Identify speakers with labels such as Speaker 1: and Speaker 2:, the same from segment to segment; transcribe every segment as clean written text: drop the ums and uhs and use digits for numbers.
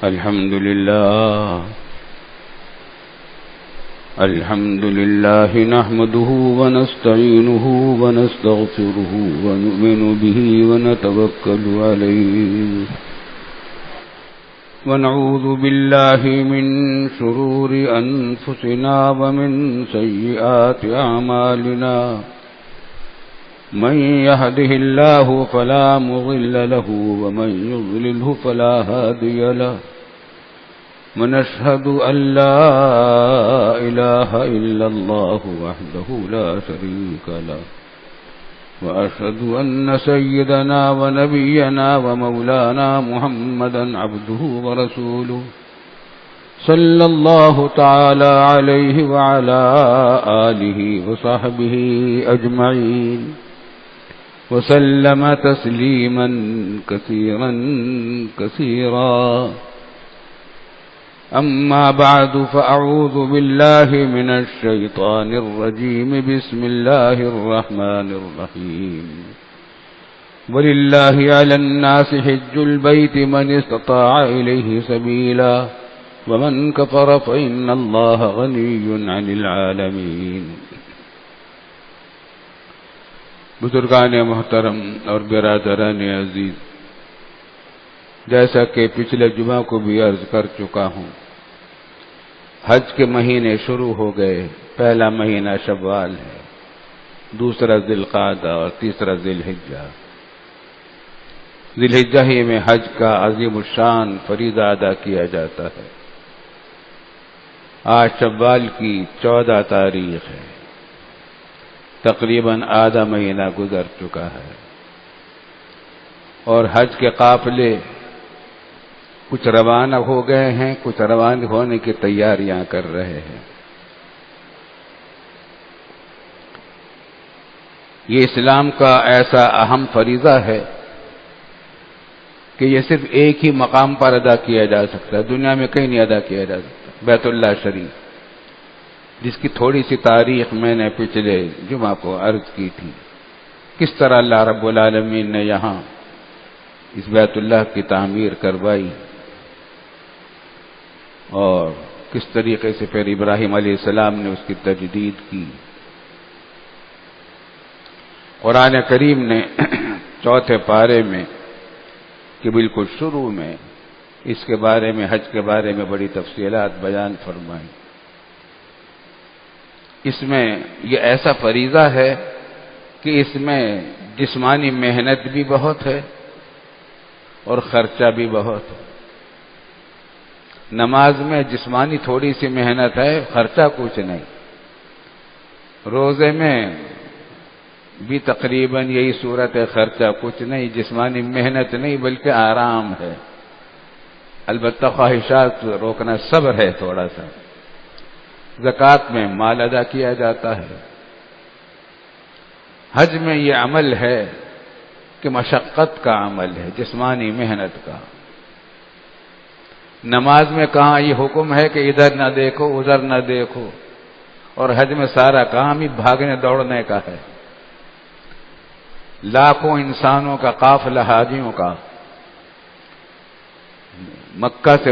Speaker 1: الحمد لله نحمده ونستعينه ونستغفره ونؤمن به ونتوكل عليه ونعوذ بالله من شرور أنفسنا ومن سيئات أعمالنا من يهده الله فلا مضل له ومن يضلله فلا هادي له ونشهد أن لا إله إلا الله وحده لا شريك له وأشهد أن سيدنا ونبينا ومولانا محمدا عبده ورسوله صلى الله تعالى عليه وعلى آله وصحبه أجمعين وسلم تسليما كثيرا كثيرا أما بعد فأعوذ بالله من الشيطان الرجيم بسم الله الرحمن الرحيم ولله على الناس حج البيت من استطاع إليه سبيلا ومن كفر فإن الله غني عن العالمين. بزرگان محترم اور برادران عزیز، جیسا کہ پچھلے جمعہ کو بھی عرض کر چکا ہوں، حج کے مہینے شروع ہو گئے. پہلا مہینہ شوال ہے، دوسرا ذی القعدہ اور تیسرا ذی الحجہ. ذی الحجہ ہی میں حج کا عظیم الشان فریضہ ادا کیا جاتا ہے. آج شوال کی 14 تاریخ ہے، تقریباً آدھا مہینہ گزر چکا ہے، اور حج کے قافلے کچھ روانہ ہو گئے ہیں، کچھ روانہ ہونے کی تیاریاں کر رہے ہیں. یہ اسلام کا ایسا اہم فریضہ ہے کہ یہ صرف ایک ہی مقام پر ادا کیا جا سکتا ہے، دنیا میں کہیں نہیں ادا کیا جا سکتا. بیت اللہ شریف، جس کی تھوڑی سی تاریخ میں نے پچھلے جمعہ کو عرض کی تھی، کس طرح اللہ رب العالمین نے یہاں اس بیت اللہ کی تعمیر کروائی، اور کس طریقے سے پھر ابراہیم علیہ السلام نے اس کی تجدید کی. قرآن کریم نے 4 پارے میں کہ بالکل شروع میں اس کے بارے میں، حج کے بارے میں بڑی تفصیلات بیان فرمائیں. اس میں یہ ایسا فریضہ ہے کہ اس میں جسمانی محنت بھی بہت ہے اور خرچہ بھی بہت ہے. نماز میں جسمانی تھوڑی سی محنت ہے، خرچہ کچھ نہیں. روزے میں بھی تقریباً یہی صورت ہے، خرچہ کچھ نہیں، جسمانی محنت نہیں بلکہ آرام ہے. البتہ خواہشات روکنا، صبر ہے تھوڑا سا. زکوٰۃ میں مال ادا کیا جاتا ہے. حج میں یہ عمل ہے کہ مشقت کا عمل ہے، جسمانی محنت کا. نماز میں کہاں یہ حکم ہے کہ ادھر نہ دیکھو ادھر نہ دیکھو، اور حج میں سارا کام ہی بھاگنے دوڑنے کا ہے. لاکھوں انسانوں کا قافلہ حاجیوں کا مکہ سے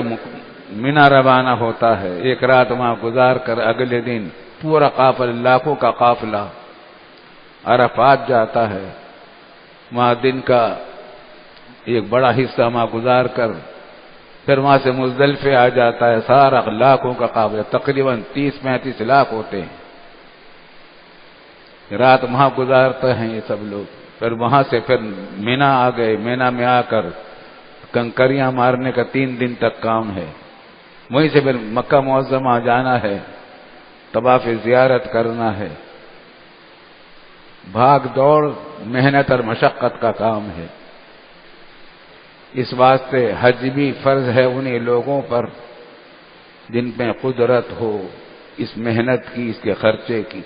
Speaker 1: منی روانہ ہوتا ہے، ایک رات وہاں گزار کر اگلے دن پورا قافلہ، لاکھوں کا قافلہ عرفات جاتا ہے. وہاں دن کا ایک بڑا حصہ وہاں گزار کر پھر وہاں سے مزدلفے آ جاتا ہے. سارا لاکھوں کا قافلہ، تقریباً 30-35 لاکھ ہوتے ہیں، رات وہاں گزارتے ہیں یہ سب لوگ. پھر وہاں سے پھر مینا آ گئے، مینا میں آ کر کنکریاں مارنے کا 3 دن تک کام ہے. وہیں سے پھر مکہ معظمہ جانا ہے، طواف زیارت کرنا ہے. بھاگ دوڑ، محنت اور مشقت کا کام ہے. اس واسطے حج بھی فرض ہے انہیں لوگوں پر جن میں قدرت ہو اس محنت کی، اس کے خرچے کی.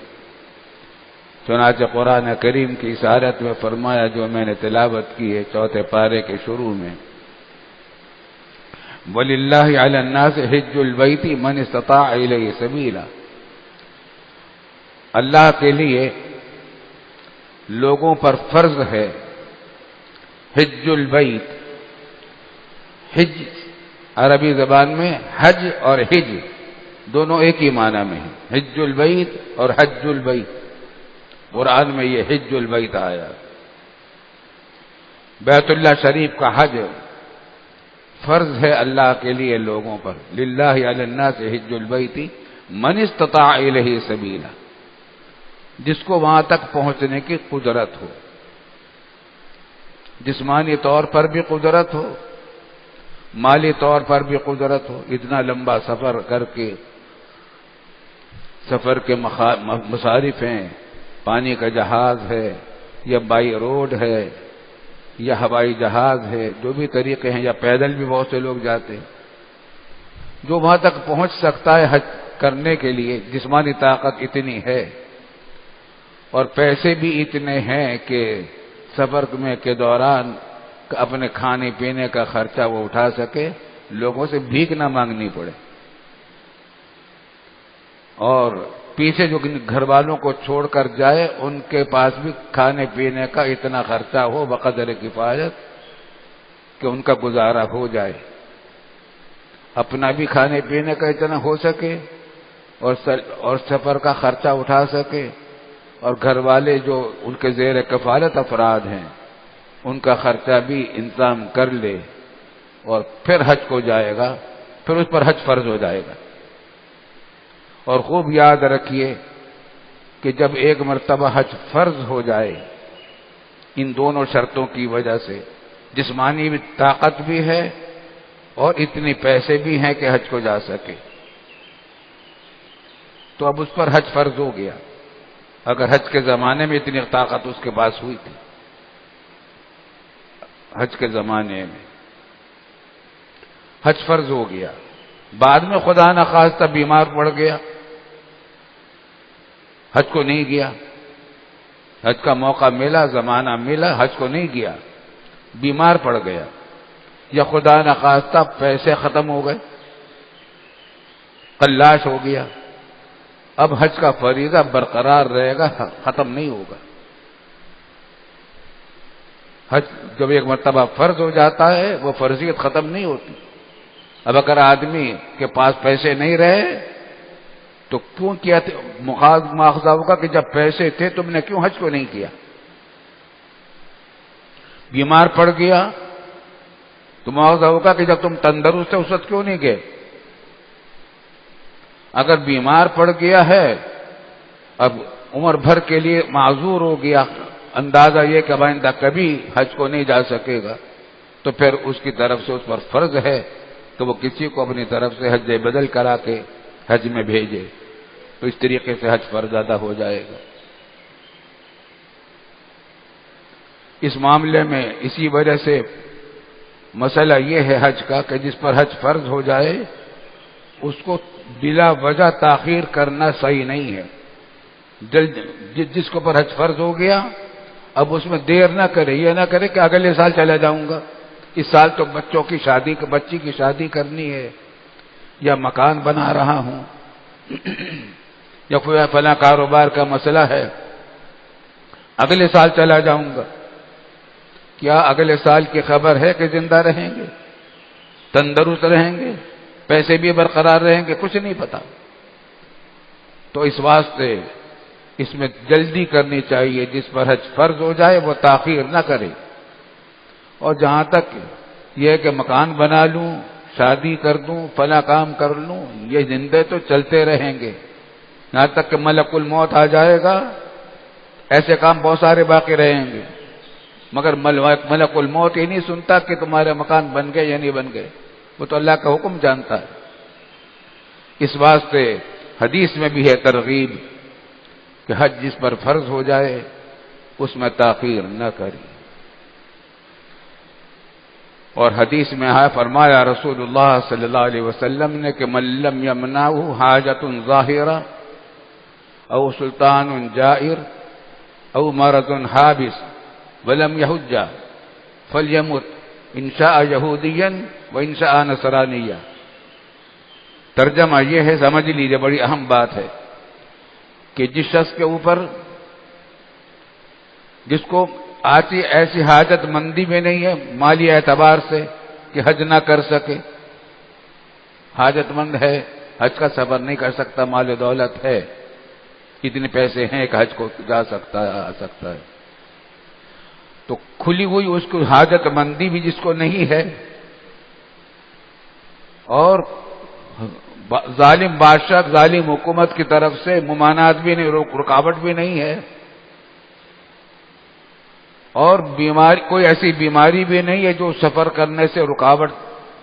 Speaker 1: چنانچہ قرآن کریم کی اس آیت میں فرمایا جو میں نے تلاوت کی ہے 4 پارے کے شروع میں، وَلِلَّهِ عَلَى النَّاسِ حِجُّ الْبَيْتِ مَنِ اسْتَطَاعَ إِلَيْهِ سَبِيلًا. اللہ کے لیے لوگوں پر فرض ہے حج البیت. حج عربی زبان میں حج اور حج دونوں ایک ہی معنی میں ہیں، حج البیت اور حج البیت۔ قرآن میں یہ حج البیت آیا۔ بیت اللہ شریف کا حج فرض ہے اللہ کے لیے لوگوں پر، للہ علی الناس حج البیت من استطاع الیہ سبیلا، جس کو وہاں تک پہنچنے کی قدرت ہو، جسمانی طور پر بھی قدرت ہو، مالی طور پر بھی قدرت ہو۔ اتنا لمبا سفر کر کے، سفر کے مصارف ہیں، پانی کا جہاز ہے یا بائی روڈ ہے یا ہوائی جہاز ہے، جو بھی طریقے ہیں، یا پیدل بھی بہت سے لوگ جاتے ہیں۔ جو وہاں تک پہنچ سکتا ہے حج کرنے کے لیے، جسمانی طاقت اتنی ہے اور پیسے بھی اتنے ہیں کہ سفر میں کے دوران اپنے کھانے پینے کا خرچہ وہ اٹھا سکے، لوگوں سے بھیک نہ مانگنی پڑے، اور پیچھے جو گھر والوں کو چھوڑ کر جائے ان کے پاس بھی کھانے پینے کا اتنا خرچہ ہو بقدر کفایت کہ ان کا گزارا ہو جائے، اپنا بھی کھانے پینے کا اتنا ہو سکے اور سفر کا خرچہ اٹھا سکے، اور گھر والے جو ان کے زیر کفالت افراد ہیں ان کا خرچہ بھی انتظام کر لے، اور پھر حج کو جائے گا، پھر اس پر حج فرض ہو جائے گا۔ اور خوب یاد رکھیے کہ جب ایک مرتبہ حج فرض ہو جائے، ان دونوں شرطوں کی وجہ سے جسمانی بھی طاقت بھی ہے اور اتنے پیسے بھی ہیں کہ حج کو جا سکے، تو اب اس پر حج فرض ہو گیا۔ اگر حج کے زمانے میں اتنی طاقت اس کے پاس ہوئی تھی، حج کے زمانے میں حج فرض ہو گیا، بعد میں خدا نخواستہ بیمار پڑ گیا، حج کو نہیں گیا، حج کا موقع ملا، زمانہ ملا، حج کو نہیں گیا، بیمار پڑ گیا، یا خدا نخواستہ پیسے ختم ہو گئے، قلاش ہو گیا، اب حج کا فریضہ برقرار رہے گا، ختم نہیں ہوگا۔ حج جب ایک مرتبہ فرض ہو جاتا ہے وہ فرضیت ختم نہیں ہوتی۔ اب اگر آدمی کے پاس پیسے نہیں رہے تو کیوں کیا؟ مواخذہ ہوگا کہ جب پیسے تھے تم نے کیوں حج کو نہیں کیا؟ بیمار پڑ گیا تو مواخذہ ہوگا کہ جب تم تندرست تھے اس وقت کیوں نہیں گئے؟ اگر بیمار پڑ گیا ہے، اب عمر بھر کے لیے معذور ہو گیا، اندازہ یہ کہ آئندہ کبھی حج کو نہیں جا سکے گا، تو پھر اس کی طرف سے اس پر فرض ہے کہ وہ کسی کو اپنی طرف سے حج بدل کرا کے حج میں بھیجے، تو اس طریقے سے حج فرض ادا ہو جائے گا۔ اس معاملے میں اسی وجہ سے مسئلہ یہ ہے حج کا کہ جس پر حج فرض ہو جائے اس کو بلا وجہ تاخیر کرنا صحیح نہیں ہے۔ جس کو پر حج فرض ہو گیا اب اس میں دیر نہ کرے، یہ نہ کرے کہ اگلے سال چلا جاؤں گا، اس سال تو بچی کی شادی کرنی ہے، یا مکان بنا رہا ہوں، یا کوئی فلاں کاروبار کا مسئلہ ہے، اگلے سال چلا جاؤں گا۔ کیا اگلے سال کی خبر ہے کہ زندہ رہیں گے، تندرست رہیں گے، پیسے بھی برقرار رہیں گے؟ کچھ نہیں پتا۔ تو اس واسطے اس میں جلدی کرنی چاہیے، جس پر حج فرض ہو جائے وہ تاخیر نہ کرے۔ اور جہاں تک یہ کہ مکان بنا لوں، شادی کر دوں، فلاں کام کر لوں، یہ زندے تو چلتے رہیں گے یہاں تک کہ ملک الموت آ جائے گا، ایسے کام بہت سارے باقی رہیں گے، مگر ملک الموت یہ نہیں سنتا کہ تمہارے مکان بن گئے یا نہیں بن گئے، وہ تو اللہ کا حکم جانتا ہے۔ اس واسطے حدیث میں بھی ہے ترغیب کہ حج جس پر فرض ہو جائے اس میں تاخیر نہ کری۔ اور حدیث میں ہے فرمایا رسول اللہ صلی اللہ علیہ وسلم نے کہ من لم یمنعہ حاجۃ ظاہرہ او سلطان جائر او مرض حابس ولم یحج فلیمت ان شاء یہودیا وان شاء نصرانیا۔ ترجمہ یہ ہے، سمجھ لیجیے، بڑی اہم بات ہے کہ جس شخص کے اوپر جس کو آتی ایسی حاجت مندی میں نہیں ہے مالی اعتبار سے کہ حج نہ کر سکے، حاجت مند ہے، حج کا سفر نہیں کر سکتا، مال و دولت ہے، اتنے پیسے ہیں کہ حج کو جا سکتا ہے، آ سکتا ہے، تو کھلی ہوئی اس کو حاجت مندی بھی جس کو نہیں ہے، اور ظالم بادشاہ، ظالم حکومت کی طرف سے ممانعت بھی نہیں، رکاوٹ بھی نہیں ہے، اور بیماری، کوئی ایسی بیماری بھی نہیں ہے جو سفر کرنے سے رکاوٹ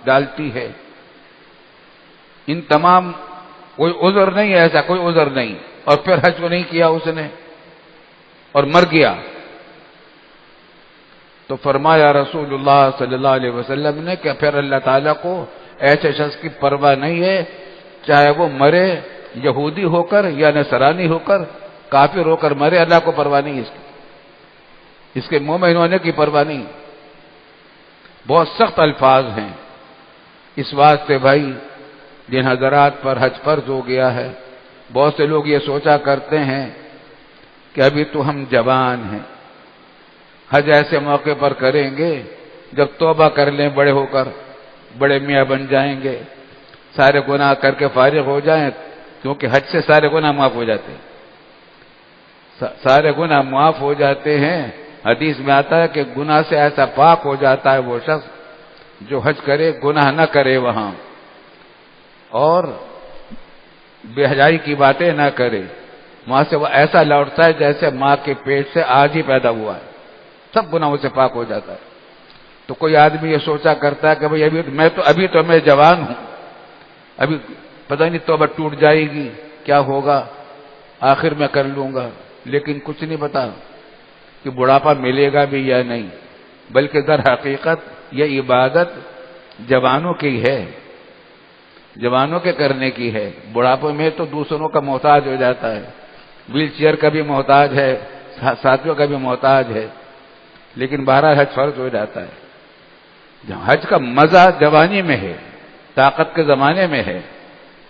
Speaker 1: ڈالتی ہے، ان تمام، کوئی عذر نہیں ہے، ایسا کوئی عذر نہیں، اور پھر حج کو نہیں کیا اس نے اور مر گیا، تو فرمایا رسول اللہ صلی اللہ علیہ وسلم نے کہ پھر اللہ تعالیٰ کو ایسے شخص کی پرواہ نہیں ہے، چاہے وہ مرے یہودی ہو کر یا نصرانی ہو کر، کافر ہو کر مرے، اللہ کو پرواہ نہیں اس کے مومن ہونے کی پرواہ نہیں۔ بہت سخت الفاظ ہیں، اس واسطے بھائی جن حضرات پر حج فرض ہو گیا ہے، بہت سے لوگ یہ سوچا کرتے ہیں کہ ابھی تو ہم جوان ہیں، حج ایسے موقع پر کریں گے جب توبہ کر لیں، بڑے ہو کر بڑے میاں بن جائیں گے، سارے گناہ کر کے فارغ ہو جائیں، کیونکہ حج سے سارے گناہ معاف ہو جاتے ہیں، سارے گناہ معاف ہو جاتے ہیں۔ حدیث میں آتا ہے کہ گناہ سے ایسا پاک ہو جاتا ہے وہ شخص جو حج کرے، گناہ نہ کرے وہاں، اور بے حیائی کی باتیں نہ کرے، وہاں سے وہ ایسا لوٹتا ہے جیسے ماں کے پیٹ سے آج ہی پیدا ہوا ہے، سب گناہوں سے پاک ہو جاتا ہے۔ تو کوئی آدمی یہ سوچا کرتا ہے کہ بھئی ابھی تو میں جوان ہوں، ابھی پتہ نہیں توبہ ٹوٹ جائے گی، کیا ہوگا، آخر میں کر لوں گا، لیکن کچھ نہیں پتا کہ بڑھاپا ملے گا بھی یا نہیں، بلکہ در حقیقت یہ عبادت جوانوں کی ہے، جوانوں کے کرنے کی ہے، بڑھاپے میں تو دوسروں کا محتاج ہو جاتا ہے، ویل چیئر کا بھی محتاج ہے، ساتھیوں کا بھی محتاج ہے، لیکن بہرحال حج فرض ہو جاتا ہے۔ حج کا مزہ جوانی میں ہے، طاقت کے زمانے میں ہے،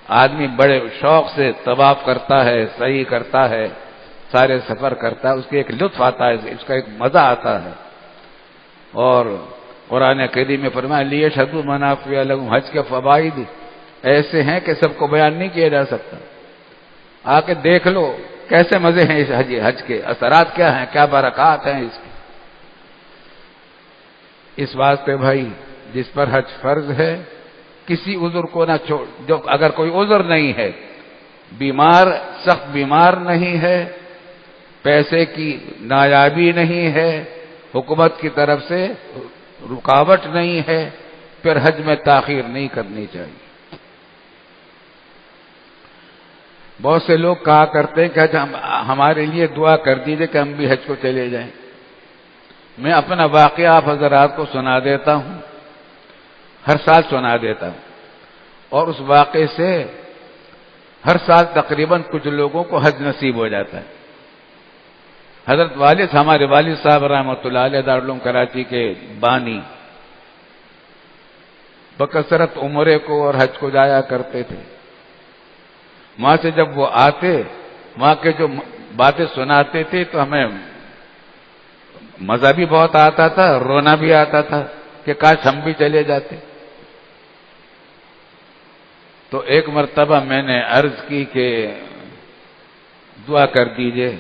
Speaker 1: آدمی بڑے شوق سے طواف کرتا ہے، سعی کرتا ہے، سارے سفر کرتا ہے، اس کے ایک لطف آتا ہے، اس کا ایک مزہ آتا ہے، اور قرآن کریم میں فرمایا لیشہدوا منافع لہم، حج کے فوائد ایسے ہیں کہ سب کو بیان نہیں کیا جا سکتا، آ کے دیکھ لو کیسے مزے ہیں اس حج کے، اثرات کیا ہیں، کیا برکات ہیں اس کی۔ اس واسطے بھائی جس پر حج فرض ہے کسی عذر کو نہ چھوڑ، جو اگر کوئی عذر نہیں ہے، بیمار، سخت بیمار نہیں ہے، پیسے کی نایابی نہیں ہے، حکومت کی طرف سے رکاوٹ نہیں ہے، پھر حج میں تاخیر نہیں کرنی چاہیے۔ بہت سے لوگ کہا کرتے ہیں کہ ہمارے لیے دعا کر دیجئے کہ ہم بھی حج کو چلے جائیں۔ میں اپنا واقعہ آپ حضرات کو سنا دیتا ہوں، ہر سال سنا دیتا ہوں، اور اس واقعے سے ہر سال تقریباً کچھ لوگوں کو حج نصیب ہو جاتا ہے۔ حضرت والد، ہمارے والد صاحب رحمۃ اللہ علیہ دارالعلوم کراچی کے بانی، بکثرت عمرے کو اور حج کو جایا کرتے تھے۔ وہاں سے جب وہ آتے، وہاں کے جو باتیں سناتے تھے تو ہمیں مزہ بھی بہت آتا تھا، رونا بھی آتا تھا کہ کاش ہم بھی چلے جاتے۔ تو ایک مرتبہ میں نے عرض کی کہ دعا کر دیجئے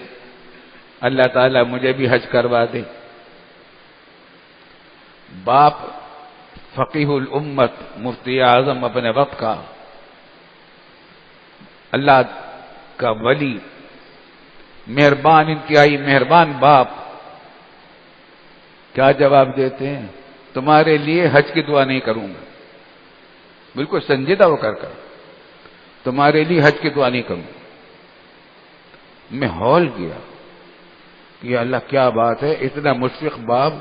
Speaker 1: اللہ تعالیٰ مجھے بھی حج کروا دے۔ باپ فقیہ الامت، مفتی اعظم اپنے وقت کا، اللہ کا ولی، مہربان، انتہائی مہربان باپ، کیا جواب دیتے ہیں؟ تمہارے لیے حج کی دعا نہیں کروں گا، بالکل سنجیدہ ہو کر تمہارے لیے حج کی دعا نہیں کروں گا۔ میں ہول گیا کہ اللہ کیا بات ہے، اتنا مشفق باپ،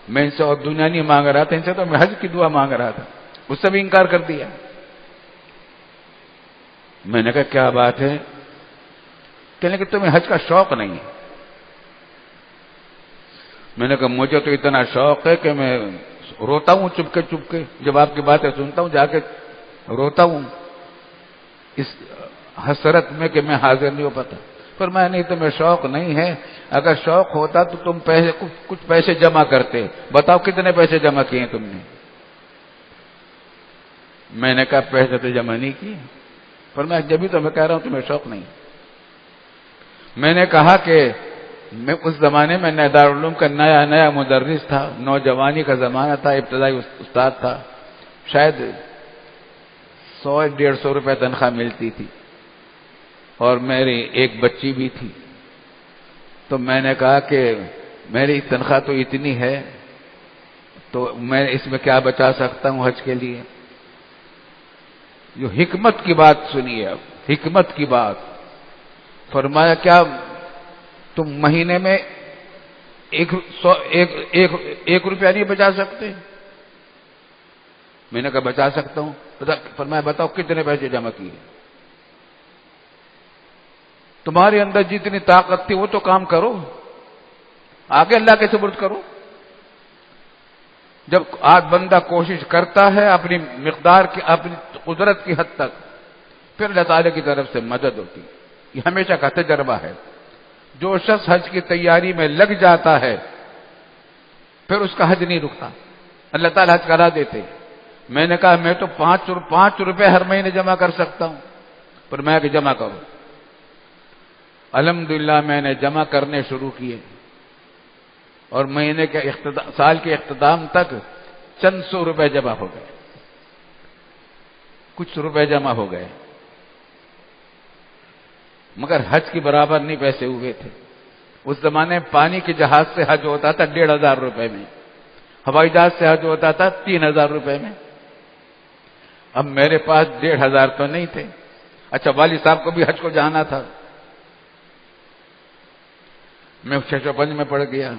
Speaker 1: میں ان سے اور دنیا نہیں مانگ رہا تھا، ان سے تو میں حج کی دعا مانگ رہا تھا، اس سے بھی انکار کر دیا۔ میں نے کہا کیا بات ہے؟ کہنے کہ تمہیں حج کا شوق نہیں ہے۔ میں نے کہا مجھے تو اتنا شوق ہے کہ میں روتا ہوں چپ کے جب آپ کی باتیں سنتا ہوں، جا کے روتا ہوں اس حسرت میں کہ میں حاضر نہیں ہو پاتا۔ پر میں نہیں، تمہیں شوق نہیں ہے، اگر شوق ہوتا تو تم کچھ پیسے جمع کرتے، بتاؤ کتنے پیسے جمع کیے تم نے؟ میں نے کہا پیسے تو جمع نہیں کیے. فرمایا جبھی تو میں کہہ رہا ہوں تمہیں شوق نہیں. میں نے کہا کہ میں اس زمانے میں دارالعلوم کا نیا مدرس تھا، نوجوانی کا زمانہ تھا، ابتدائی استاد تھا، شاید 100-150 روپے تنخواہ ملتی تھی اور میری ایک بچی بھی تھی. تو میں نے کہا کہ میری تنخواہ تو اتنی ہے تو میں اس میں کیا بچا سکتا ہوں حج کے لیے. جو حکمت کی بات سنیے، اب حکمت کی بات. فرمایا کیا تم مہینے میں 1 روپیہ نہیں بچا سکتے؟ میں نے کہا بچا سکتا ہوں. فرمایا بتاؤ کتنے پیسے جمع کیے؟ تمہارے اندر جتنی طاقت تھی وہ تو کام کرو، آگے اللہ کے سپرد کرو. جب آج بندہ کوشش کرتا ہے اپنی مقدار کی، اپنی قدرت کی حد تک، پھر اللہ تعالیٰ کی طرف سے مدد ہوتی. یہ ہمیشہ کا تجربہ ہے. جو شخص حج کی تیاری میں لگ جاتا ہے پھر اس کا حج نہیں رکتا، اللہ تعالیٰ حج کرا دیتے. میں نے کہا میں تو 5 روپے ہر مہینے جمع کر سکتا ہوں. پر میں کہ جمع کروں. الحمدللہ میں نے جمع کرنے شروع کیے اور مہینے کے سال کے اختتام تک چند سو روپے جمع ہو گئے، کچھ روپے جمع ہو گئے، مگر حج کی برابر نہیں پیسے ہوئے تھے. اس زمانے میں پانی کے جہاز سے حج ہوتا تھا 1,500 روپے میں، ہوائی جہاز سے حج ہوتا تھا 3,000 روپے میں. اب میرے پاس 1,500 تو نہیں تھے. اچھا والد صاحب کو بھی حج کو جانا تھا. میں 605 میں پڑ گیا.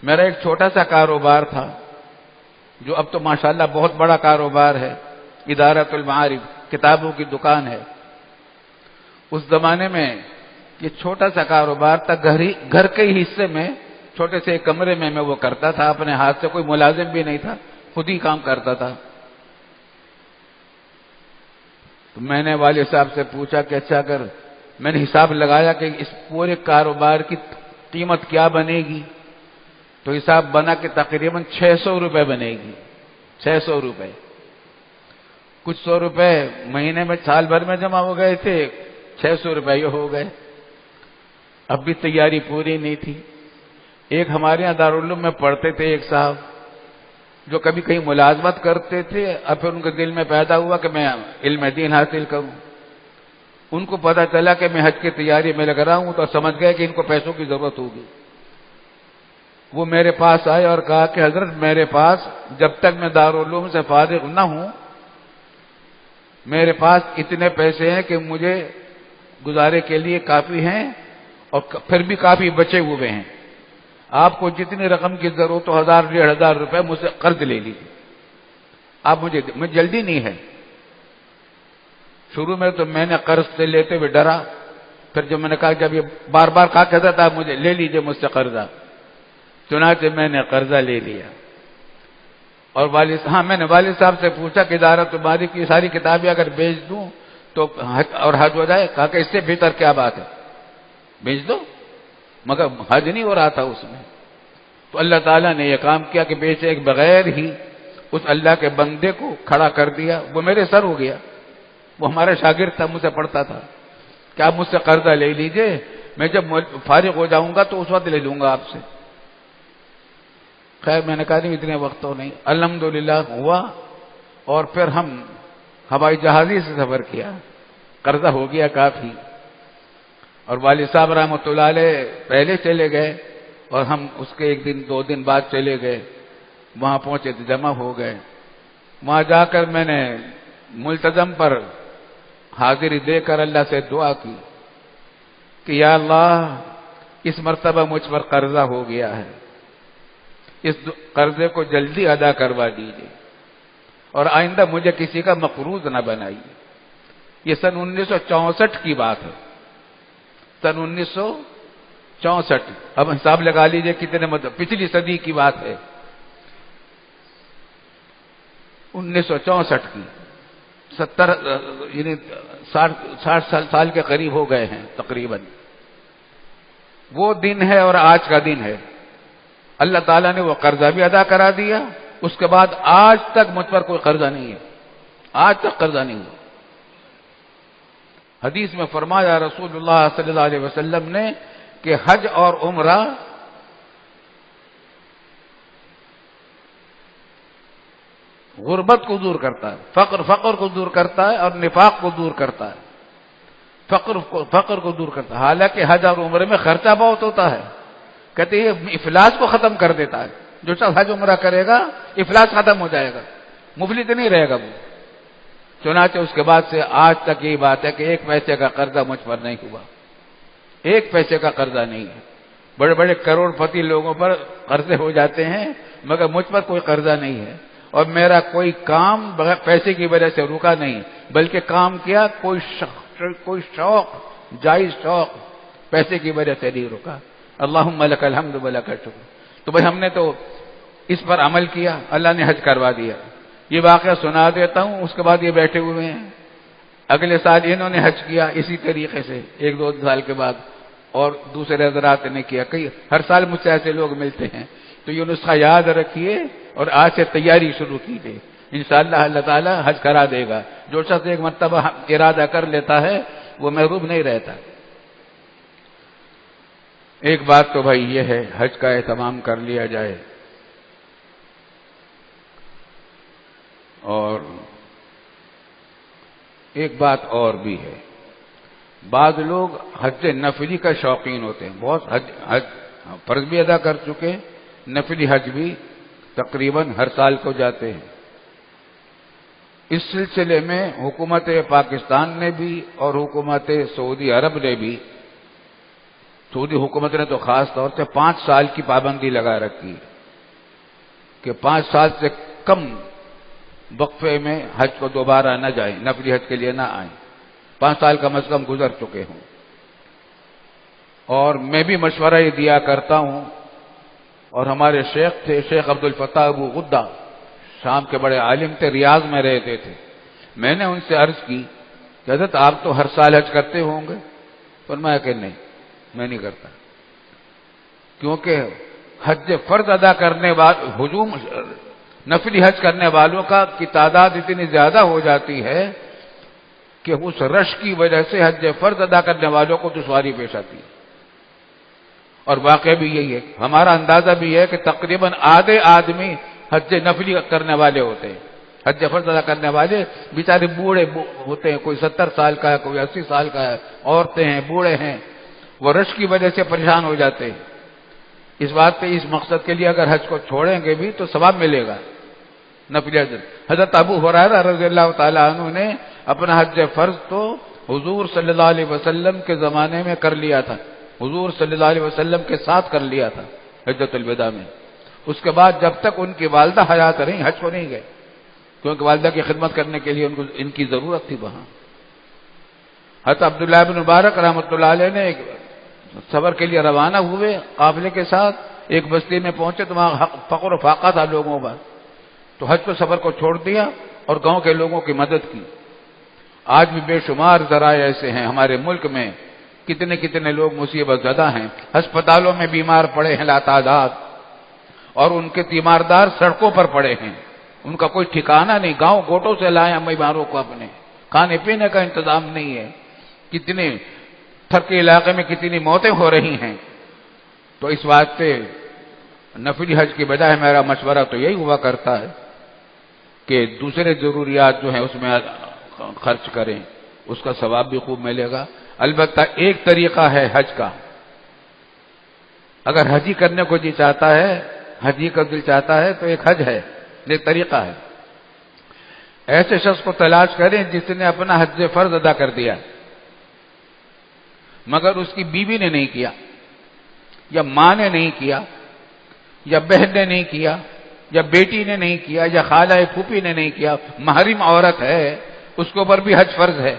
Speaker 1: میرا ایک چھوٹا سا کاروبار تھا جو اب تو ماشاءاللہ بہت بڑا کاروبار ہے، ادارۃ المعارف، کتابوں کی دکان ہے. اس زمانے میں یہ چھوٹا سا کاروبار تھا، گھر کے ہی حصے میں چھوٹے سے ایک کمرے میں وہ کرتا تھا اپنے ہاتھ سے. کوئی ملازم بھی نہیں تھا، خود ہی کام کرتا تھا. تو میں نے والد صاحب سے پوچھا کہ اچھا اگر میں نے حساب لگایا کہ اس پورے کاروبار کی قیمت کیا بنے گی، تو حساب بنا کہ تقریباً 600 روپے بنے گی. 600 روپے، کچھ 100 روپے مہینے میں سال بھر میں جمع ہو گئے تھے، 600 روپے یہ ہو گئے. اب بھی تیاری پوری نہیں تھی. ایک ہمارے یہاں دارالعلوم میں پڑھتے تھے ایک صاحب جو کبھی کہیں ملازمت کرتے تھے، اب پھر ان کے دل میں پیدا ہوا کہ میں علم دین حاصل کروں. ان کو پتا چلا کہ میں حج کی تیاری میں لگ رہا ہوں تو سمجھ گئے کہ ان کو پیسوں کی ضرورت ہوگی. وہ میرے پاس آئے اور کہا کہ حضرت میرے پاس جب تک میں دارالعلوم سے فارغ نہ ہوں میرے پاس اتنے پیسے ہیں کہ مجھے گزارے کے لیے کافی ہیں اور پھر بھی کافی بچے ہوئے ہیں. آپ کو جتنی رقم کی ضرورت ہو 1,000-1,500 روپے مجھ سے قرض لے لیجیے. آپ مجھے جلدی نہیں ہے. شروع میں تو میں نے قرض سے لیتے ہوئے ڈرا، پھر جب میں نے کہا جب یہ بار بار کہا کہتا تھا مجھے لے لیجیے مجھ سے قرضہ، چنانچہ میں نے قرضہ لے لیا. اور میں نے والد صاحب سے پوچھا کہ ادارۃ المعارف کی ساری کتابیں اگر بیچ دوں تو اور حج ہو جائے؟ کہا کہ اس سے بہتر کیا بات ہے، بیچ دو. مگر حج نہیں ہو رہا تھا اس میں. تو اللہ تعالیٰ نے یہ کام کیا کہ بیچے کے بغیر ہی اس اللہ کے بندے کو کھڑا کر دیا. وہ میرے سر ہو گیا. وہ ہمارا شاگرد تھا، مجھ سے پڑھتا تھا. کہ آپ مجھ سے قرضہ لے لیجئے، میں جب فارغ ہو جاؤں گا تو اس وقت لے لوں گا آپ سے. خیر میں نے کہا نہیں اتنے وقت تو نہیں. الحمدللہ ہوا اور پھر ہم ہوائی جہازی سے سفر کیا. قرضہ ہو گیا کافی. اور والد صاحب رحمۃ اللہ علیہ پہلے چلے گئے اور ہم اس کے 1-2 دن بعد چلے گئے. وہاں پہنچے تو جمع ہو گئے. وہاں جا کر میں نے ملتزم پر حاضری دے کر اللہ سے دعا کی کہ یا اللہ اس مرتبہ مجھ پر قرضہ ہو گیا ہے، اس قرضے کو جلدی ادا کروا دیجیے اور آئندہ مجھے کسی کا مقروض نہ بنائیے. یہ سن 1964 کی بات ہے. سن 1964. اب حساب لگا لیجئے کتنے پچھلی صدی کی بات ہے. 1964 کی 70 یعنی 60 سال کے قریب ہو گئے ہیں تقریباً. وہ دن ہے اور آج کا دن ہے. اللہ تعالیٰ نے وہ قرضہ بھی ادا کرا دیا. اس کے بعد آج تک مجھ پر کوئی قرضہ نہیں ہے. آج تک قرضہ نہیں ہوا۔ حدیث میں فرمایا رسول اللہ صلی اللہ علیہ وسلم نے کہ حج اور عمرہ غربت کو دور کرتا ہے، فقر کو دور کرتا ہے اور نفاق کو دور کرتا ہے، فقر کو دور کرتا ہے۔ حالانکہ حج اور عمرے میں خرچہ بہت ہوتا ہے، کہتے ہیں یہ افلاس کو ختم کر دیتا ہے۔ جو شخص حج عمرہ کرے گا افلاس ختم ہو جائے گا، مفلس نہیں رہے گا وہ۔ چنانچہ اس کے بعد سے آج تک یہی بات ہے کہ ایک پیسے کا قرضہ مجھ پر نہیں ہوا، ایک پیسے کا قرضہ نہیں ہے۔ بڑے بڑے کروڑ پتی لوگوں پر قرضے ہو جاتے ہیں، مگر مجھ پر کوئی قرضہ نہیں ہے، اور میرا کوئی کام بغیر پیسے کی وجہ سے رکا نہیں، بلکہ کام کیا کوئی شوق، جائز شوق پیسے کی وجہ سے نہیں رکا۔ اللہم لک الحمد ولک الشکر۔ تو بھائی ہم نے تو اس پر عمل کیا، اللہ نے حج کروا دیا۔ یہ واقعہ سنا دیتا ہوں، اس کے بعد یہ بیٹھے ہوئے ہیں، اگلے سال انہوں نے حج کیا اسی طریقے سے، ایک دو سال کے بعد، اور دوسرے حضرات نے کیا۔ ہر سال مجھ سے ایسے لوگ ملتے ہیں، تو یہ نسخہ یاد رکھیے اور آج سے تیاری شروع کیجیے، انشاءاللہ اللہ تعالی حج کرا دے گا۔ جو شخص ایک مرتبہ ارادہ کر لیتا ہے وہ محروم نہیں رہتا۔ ایک بات تو بھائی یہ ہے، حج کا اہتمام کر لیا جائے، اور ایک بات اور بھی ہے، بعض لوگ حج نفلی کا شوقین ہوتے ہیں، بہت حج فرض بھی ادا کر چکے، نفلی حج بھی تقریباً ہر سال کو جاتے ہیں۔ اس سلسلے میں حکومت پاکستان نے بھی اور حکومت سعودی عرب نے بھی، سعودی حکومت نے تو خاص طور سے 5 سال کی پابندی لگا رکھی کہ 5 سال سے کم وقفے میں حج کو دوبارہ نہ جائیں، نفلی حج کے لیے نہ آئیں، 5 سال کم از کم گزر چکے ہوں۔ اور میں بھی مشورہ یہ دیا کرتا ہوں، اور ہمارے شیخ تھے شیخ عبد الفتاح ابو غدہ، شام کے بڑے عالم تھے، ریاض میں رہتے تھے۔ میں نے ان سے عرض کی کہ حضرت آپ تو ہر سال حج کرتے ہوں گے؟ فرمایا کہ نہیں، میں نہیں کرتا، کیونکہ حج فرض ادا کرنے نفلی حج کرنے والوں کی تعداد اتنی زیادہ ہو جاتی ہے کہ اس رش کی وجہ سے حج فرض ادا کرنے والوں کو دشواری پیش آتی ہے۔ اور واقع بھی یہی ہے، ہمارا اندازہ بھی ہے کہ تقریباً آدھے آدمی حج نفلی کرنے والے ہوتے ہیں، حج فرض ادا کرنے والے بیچارے بوڑھے ہوتے ہیں، کوئی 70 سال کا ہے، کوئی 80 سال کا ہے، عورتیں ہیں، بوڑھے ہیں، وہ رش کی وجہ سے پریشان ہو جاتے ہیں۔ اس بات پہ اس مقصد کے لیے اگر حج کو چھوڑیں گے بھی تو ثواب ملے گا نفلی حج۔ حضرت ابو ہریرہ رضی اللہ تعالی عنہ نے اپنا حج فرض تو حضور صلی اللہ علیہ وسلم کے زمانے میں کر لیا تھا، حضور صلی اللہ علیہ وسلم کے ساتھ کر لیا تھا حجۃ الوداع میں۔ اس کے بعد جب تک ان کی والدہ حیات رہیں حج کو نہیں گئے، کیونکہ والدہ کی خدمت کرنے کے لیے ان کی ضرورت تھی وہاں۔ حضرت عبداللہ بن مبارک رحمۃ اللہ علیہ نے ایک سفر کے لیے روانہ ہوئے قافلے کے ساتھ، ایک بستی میں پہنچے تو وہاں فقر و فاقہ تھا لوگوں پر، تو حج کو سفر کو چھوڑ دیا اور گاؤں کے لوگوں کی مدد کی۔ آج بھی بے شمار ذرائع ایسے ہیں ہمارے ملک میں، کتنے لوگ مصیبت زدہ ہیں، ہسپتالوں میں بیمار پڑے ہیں لاتعداد، اور ان کے تیماردار سڑکوں پر پڑے ہیں، ان کا کوئی ٹھکانہ نہیں، گاؤں گوٹوں سے لائیں ہم بیماروں کو اپنے، کھانے پینے کا انتظام نہیں ہے، کتنے تھر کے علاقے میں کتنی موتیں ہو رہی ہیں۔ تو اس واسطے نفلی حج کی بجائے میرا مشورہ تو یہی ہوا کرتا ہے کہ دوسرے ضروریات جو ہیں اس میں خرچ کریں، اس کا ثواب بھی خوب ملے گا۔ البتہ ایک طریقہ ہے حج کا، اگر حجی کرنے کو جی چاہتا ہے، حجی کا دل چاہتا ہے تو ایک حج ہے، ایک طریقہ ہے، ایسے شخص کو تلاش کریں جس نے اپنا حج فرض ادا کر دیا مگر اس کی بیوی نے نہیں کیا، یا ماں نے نہیں کیا، یا بہن نے نہیں کیا، یا بیٹی نے نہیں کیا، یا خالہ پھوپھی نے نہیں کیا، محرم عورت ہے، اس کے اوپر بھی حج فرض ہے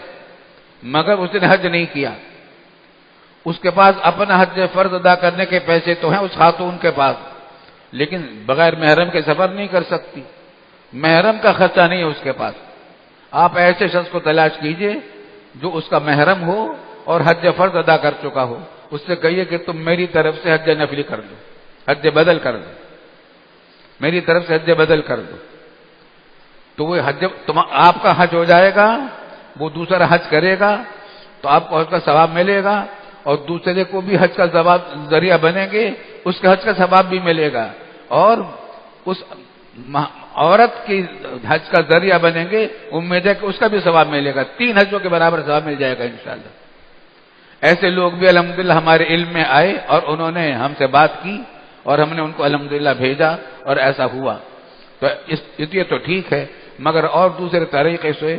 Speaker 1: مگر اس نے حج نہیں کیا، اس کے پاس اپنا حج فرض ادا کرنے کے پیسے تو ہیں اس خاتون کے پاس، لیکن بغیر محرم کے سفر نہیں کر سکتی، محرم کا خرچہ نہیں ہے اس کے پاس۔ آپ ایسے شخص کو تلاش کیجئے جو اس کا محرم ہو اور حج فرض ادا کر چکا ہو، اس سے کہیے کہ تم میری طرف سے حج نفلی کر دو، حج بدل کر دو، میری طرف سے حج بدل کر دو، تو تو وہ حج آپ کا حج ہو جائے گا، وہ دوسرا حج کرے گا تو آپ کو حج کا ثواب ملے گا، اور دوسرے کو بھی حج کا ذریعہ بنیں گے، اس کے حج کا ثواب بھی ملے گا، اور اس عورت کی حج کا ذریعہ بنیں گے، امید ہے کہ اس کا بھی ثواب ملے گا، 3 حجوں کے برابر ثواب مل جائے گا انشاءاللہ۔ ایسے لوگ بھی الحمدللہ ہمارے علم میں آئے اور انہوں نے ہم سے بات کی اور ہم نے ان کو الحمدللہ بھیجا اور ایسا ہوا، تو یہ تو ٹھیک ہے، مگر اور دوسرے طریقے سے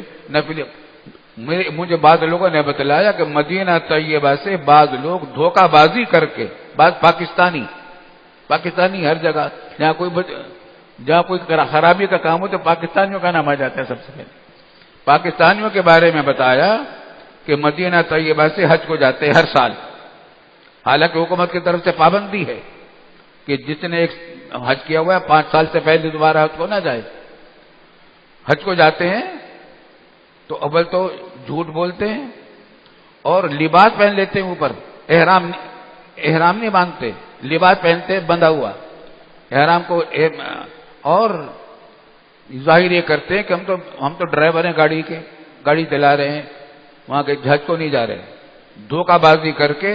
Speaker 1: مجھے بعض لوگوں نے بتلایا کہ مدینہ طیبہ سے بعض لوگ دھوکہ بازی کر کے، بعض پاکستانی ہر جگہ جہاں کوئی خرابی کا کام ہو تو پاکستانیوں کا نام آ جاتا ہے۔ سب سے پہلے پاکستانیوں کے بارے میں بتایا کہ مدینہ طیبہ سے حج کو جاتے ہر سال، حالانکہ حکومت کی طرف سے پابندی ہے کہ جس نے ایک حج کیا ہوا ہے 5 سال سے پہلے دوبارہ حج کو نہ جائے۔ حج کو جاتے ہیں تو اول تو جھوٹ بولتے ہیں اور لباس پہن لیتے ہیں، اوپر احرام نہیں باندھتے، لباس پہنتے بندھا ہوا احرام کو، اور ظاہر یہ کرتے ہیں کہ ہم تو ڈرائیور ہیں گاڑی چلا رہے ہیں، وہاں کے حج کو نہیں جا رہے، دھوکہ بازی کر کے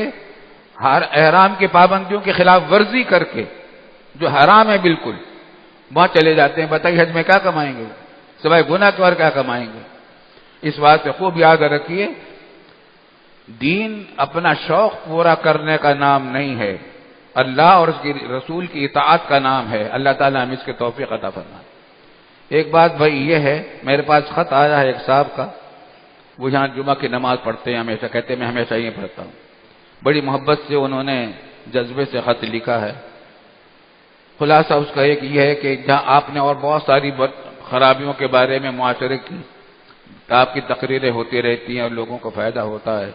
Speaker 1: ہر احرام کی پابندیوں کی خلاف ورزی کر کے جو حرام ہے بالکل، وہاں چلے جاتے ہیں۔ بتائیے حج میں کیا کمائیں گے، سوائے گناہ کے اور کیا کمائیں گے؟ اس بات سے خوب یاد رکھیے، دین اپنا شوق پورا کرنے کا نام نہیں ہے، اللہ اور اس کی رسول کی اطاعت کا نام ہے۔ اللہ تعالیٰ ہم اس کے توفیق عطا فرمائے۔ ایک بات بھائی یہ ہے، میرے پاس خط آیا ہے ایک صاحب کا، وہ یہاں جمعہ کی نماز پڑھتے ہیں ہمیشہ، کہتے ہیں میں ہمیشہ یہ پڑھتا ہوں، بڑی محبت سے انہوں نے جذبے سے خط لکھا ہے۔ خلاصہ اس کا ایک یہ ہے کہ جہاں آپ نے اور بہت ساری خرابیوں کے بارے میں معاشرے کی آپ کی تقریریں ہوتی رہتی ہیں اور لوگوں کو فائدہ ہوتا ہے،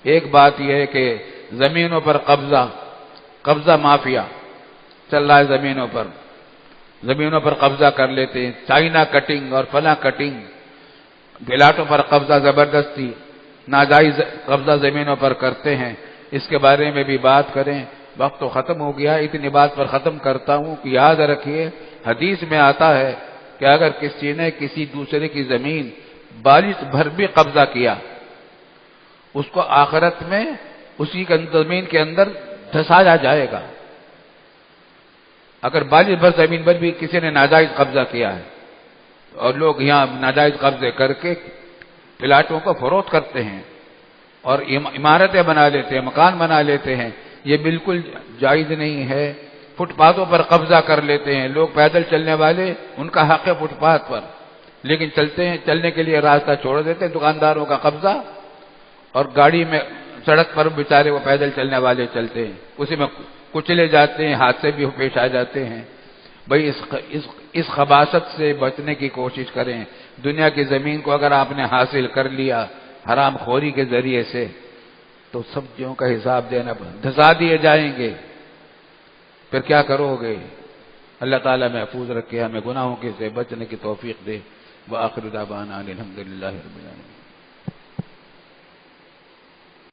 Speaker 1: ایک بات یہ ہے کہ زمینوں پر قبضہ مافیا چل رہا ہے، زمینوں پر قبضہ کر لیتے ہیں، چائنا کٹنگ اور فلاں کٹنگ، پلاٹوں پر قبضہ زبردستی، ناجائز قبضہ زمینوں پر کرتے ہیں، اس کے بارے میں بھی بات کریں۔ وقت تو ختم ہو گیا، اتنی بات پر ختم کرتا ہوں کہ یاد رکھیے، حدیث میں آتا ہے کہ اگر کسی نے کسی دوسرے کی زمین بالش بھر بھی قبضہ کیا، اس کو آخرت میں اسی زمین کے اندر دھسایا جائے گا۔ اگر بالش بھر زمین پر بھی کسی نے ناجائز قبضہ کیا ہے، اور لوگ یہاں ناجائز قبضے کر کے پلاٹوں کو فروخت کرتے ہیں اور عمارتیں بنا لیتے ہیں، مکان بنا لیتے ہیں، یہ بالکل جائز نہیں ہے۔ فٹ پاتھوں پر قبضہ کر لیتے ہیں لوگ، پیدل چلنے والے، ان کا حق ہے فٹ پاتھ پر، لیکن چلنے کے لیے راستہ چھوڑ دیتے ہیں، دکانداروں کا قبضہ، اور گاڑی میں سڑک پر بیچارے وہ پیدل چلنے والے چلتے ہیں، اسی میں کچلے جاتے ہیں، حادثے بھی پیش آ جاتے ہیں۔ بھئی اس خباثت سے بچنے کی کوشش کریں۔ دنیا کی زمین کو اگر آپ نے حاصل کر لیا حرام خوری کے ذریعے سے تو سب چیزوں کا حساب دینا دھسا دیے جائیں گے، پھر کیا کرو گے؟ اللہ تعالیٰ محفوظ رکھے، ہمیں گناہوں سے بچنے کی توفیق دے۔ وآخر دعوانا الحمدللہ رب العالمین۔